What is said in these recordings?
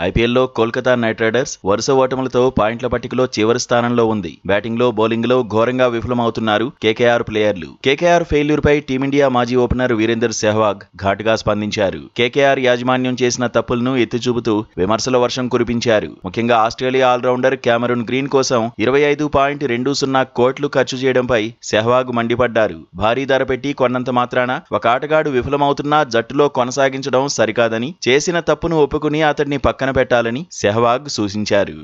ఐపీఎల్లో Kolkata night riders వరుస ఓటములతో పాయింట్ల పట్టికలో చివరి స్థానంలో ఉంది. బ్యాటింగ్లో బౌలింగ్లో ఘోరంగా విఫలమవుతున్నారు కేకేఆర్ ప్లేయర్లు. కేకేఆర్ ఫెయిల్యూర్పై టీమిండియా మాజీ ఓపెనర్ వీరేందర్ సెహ్వాగ్ ఘాటుగా స్పందించారు. కేకేఆర్ యాజమాన్యం చేసిన తప్పులను ఎత్తిచూపుతూ విమర్శల వర్షం కురిపించారు. ముఖ్యంగా ఆస్ట్రేలియా ఆల్రౌండర్ క్యామరూన్ గ్రీన్ కోసం 25.20 కోట్లు ఖర్చు చేయడంపై సెహ్వాగ్ మండిపడ్డారు. భారీ ధర పెట్టి కొన్నంత మాత్రాన ఒక ఆటగాడు విఫలమవుతున్నా జట్టులో కొనసాగించడం సరికాదని, చేసిన తప్పును ఒప్పుకుని అతడిని పక్కన పెట్టాలని సెహ్వాగ్ సూచించారు.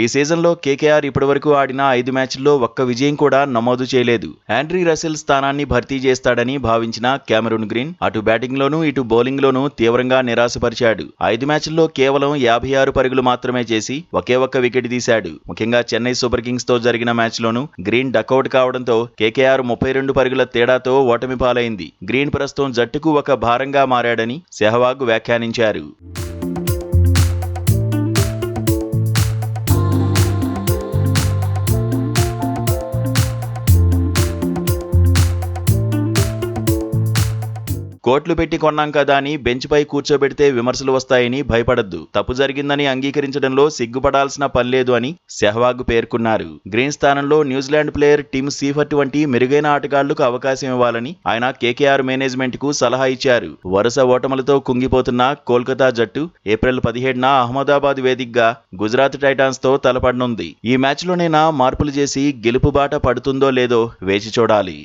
ఈ సీజన్లో కేకేఆర్ ఇప్పటివరకు ఆడిన 5 మ్యాచ్ల్లో ఒక్క విజయం కూడా నమోదు చేయలేదు. ఆండ్రీ రసెల్ స్థానాన్ని భర్తీ చేస్తాడని భావించిన క్యామరూన్ గ్రీన్ అటు బ్యాటింగ్లోనూ ఇటు బౌలింగ్లోనూ తీవ్రంగా నిరాశపరిచాడు. 5 మ్యాచ్ల్లో కేవలం 56 పరుగులు మాత్రమే చేసి ఒకే ఒక్క వికెట్ తీశాడు. ముఖ్యంగా చెన్నై సూపర్ కింగ్స్ తో జరిగిన మ్యాచ్లోనూ గ్రీన్ డకౌట్ కావడంతో కేకేఆర్ 32 పరుగుల తేడాతో ఓటమి పాలైంది. గ్రీన్ ప్రస్తుతం జట్టుకు ఒక భారంగా మారాడని సెహ్వాగ్ వ్యాఖ్యానించారు. కోట్లు పెట్టి కొన్నాం కదా అని బెంచ్పై కూర్చోబెడితే విమర్శలు వస్తాయని భయపడద్దు. తప్పు జరిగిందని అంగీకరించడంలో సిగ్గుపడాల్సిన పనిలేదు అని సెహ్వాగ్ పేర్కొన్నారు. గ్రీన్ స్థానంలో న్యూజిలాండ్ ప్లేయర్ టిమ్ సీఫర్ట్ వంటి మెరుగైన ఆటగాళ్లకు అవకాశం ఇవ్వాలని ఆయన కేకేఆర్ మేనేజ్మెంట్ కు సలహా ఇచ్చారు. వరుస ఓటములతో కుంగిపోతున్న కోల్కతా జట్టు ఏప్రిల్ 17న అహ్మదాబాద్ వేదికగా గుజరాత్ టైటాన్స్ తో తలపడనుంది. ఈ మ్యాచ్లోనైనా మార్పులు చేసి గెలుపు బాట పడుతుందో లేదో వేచి చూడాలి.